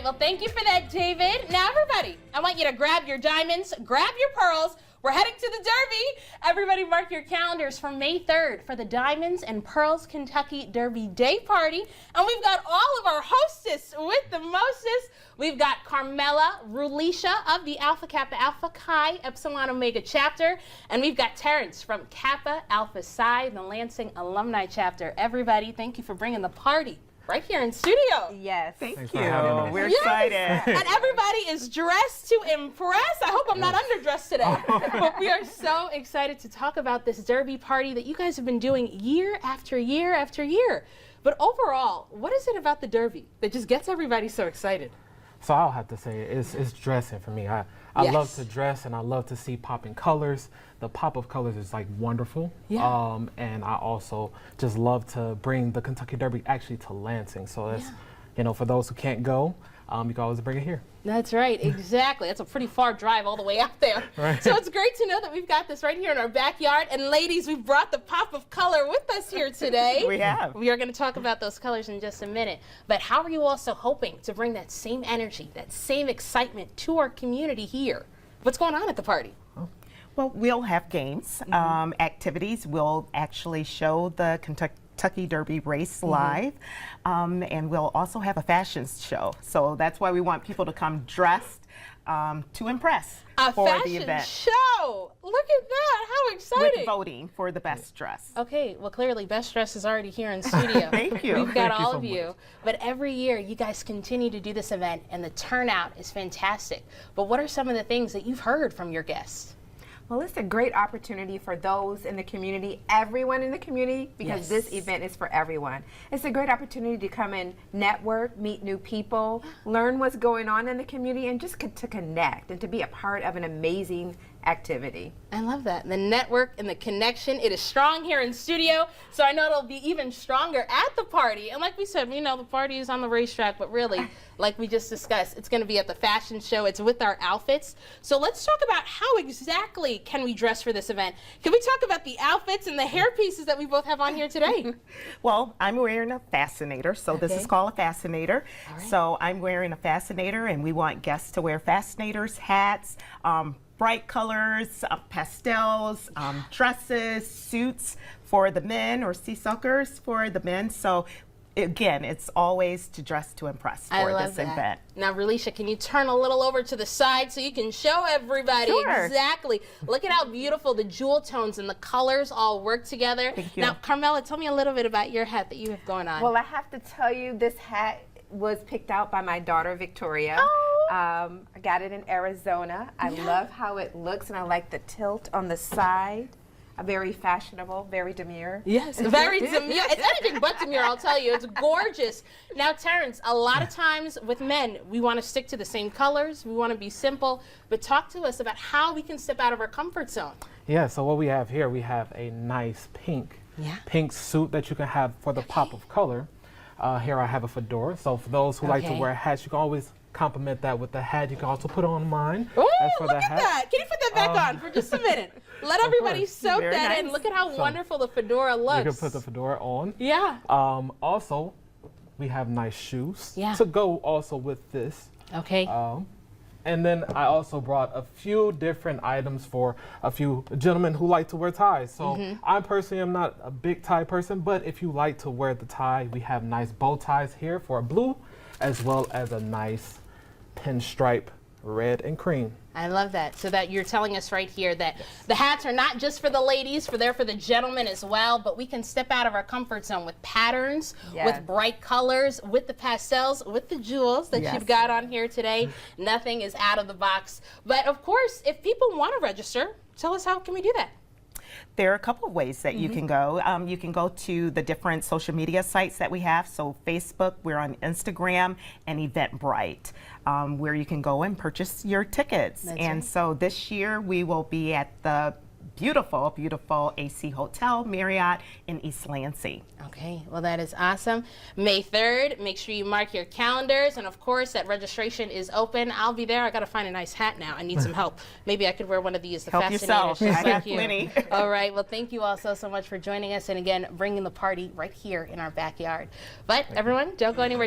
right, well, thank you for that, David. Now, everybody, I want you to grab your diamonds, grab your pearls. We're heading to the Derby. Everybody mark your calendars for May 3rd for the Diamonds and Pearls Kentucky Derby Day Party. And we've got all of our hostess with the mostest. We've got Carmela Rulisha of the Alpha Kappa Alpha Chi Epsilon Omega chapter. And we've got Terrence from Kappa Alpha Psi, the Lansing Alumni chapter. Everybody, thank you for bringing the party right here in studio. Yes. Thank Thanks you. We're excited. And everybody is dressed to impress. I hope I'm not underdressed today. But we are so excited to talk about this Derby party that you guys have been doing year after year after year. But overall, what is it about the Derby that just gets everybody so excited? So I'll have to say it's dressing for me. I Yes. love to dress and I love to see popping colors. The pop of colors is like wonderful. Yeah. And I also just love to bring the Kentucky Derby actually to Lansing. So that's, you know, for those who can't go, you can always bring it here. That's right, exactly. That's a pretty far drive all the way out there. Right. So it's great to know that we've got this right here in our backyard. And ladies, we've brought the pop of color with us here today. We have. We are going to talk about those colors in just a minute. But how are you also hoping to bring that same energy, that same excitement to our community here? What's going on at the party? Well, we'll have games, activities. We'll actually show the Kentucky Derby race live, and we'll also have a fashion show. So that's why we want people to come dressed to impress for the event. A fashion show! Look at that! How exciting! With voting for the best dress. Okay, well, clearly Best Dress is already here in studio. Thank you. We've got Thank you all so of you. much. But every year, you guys continue to do this event, and the turnout is fantastic. But what are some of the things that you've heard from your guests? Well, it's a great opportunity for those in the community, everyone in the community, because Yes. this event is for everyone. It's a great opportunity to come and network, meet new people, learn what's going on in the community, and just to connect and to be a part of an amazing activity. I love that. The network and the connection, it is strong here in studio, so I know it'll be even stronger at the party. And like we said, you know, the party is on the racetrack, but really, like we just discussed, it's going to be at the fashion show. It's with our outfits. So let's talk about how exactly can we dress for this event. Can we talk about the outfits and the hair pieces that we both have on here today? Well, I'm wearing a fascinator, so this is called a fascinator. All right. So I'm wearing a fascinator, and we want guests to wear fascinators, hats, bright colors, pastels, dresses, suits for the men, or sea suckers for the men. So again, it's always to dress to impress I for love this that. event. Now, Rulisha, can you turn a little over to the side so you can show everybody? Sure. Exactly. Look at how beautiful the jewel tones and the colors all work together. Thank you. Now, Carmela, tell me a little bit about your hat that you have going on. Well, I have to tell you, this hat was picked out by my daughter, Victoria. Oh. I got it in Arizona. I love how it looks, and I like the tilt on the side. Very fashionable, very demure. Yes, very demure. It's anything but demure, I'll tell you. It's gorgeous. Now, Terrence, a lot of times with men, we want to stick to the same colors. We want to be simple. But talk to us about how we can step out of our comfort zone. Yeah, so what we have here, we have a nice pink suit that you can have for the pop of color. Here I have a fedora. So for those who like to wear hats, you can always complement that with the hat. You can also put on mine. Ooh, as for look the at hat. that. Can you put that back on for just a minute? Let everybody course. soak Very that in. nice. Look at how wonderful the fedora looks. You can put the fedora on. Yeah. Also, we have nice shoes Yeah. to go also with this. Okay. And then I also brought a few different items for a few gentlemen who like to wear ties. So I personally am not a big tie person, but if you like to wear the tie, we have nice bow ties here for a blue, as well as a nice pinstripe red and cream. I love that. So that you're telling us right here that the hats are not just for the ladies, they're for the gentlemen as well, but we can step out of our comfort zone with patterns, with bright colors, with the pastels, with the jewels that you've got on here today. Nothing is out of the box. But of course, if people want to register, tell us how can we do that? There are a couple of ways that you can go. You can go to the different social media sites that we have. So Facebook, we're on Instagram, and Eventbrite, where you can go and purchase your tickets. And so this year we will be at the beautiful, beautiful AC Hotel Marriott in East Lansing. Okay, well, that is awesome. May 3rd, make sure you mark your calendars. And of course, that registration is open. I'll be there. I got to find a nice hat now. I need some help. Maybe I could wear one of these, the Help fascinators. yourself. just I like got you. plenty. All right, well, thank you all so much for joining us. And again, bringing the party right here in our backyard. But everyone, don't go anywhere.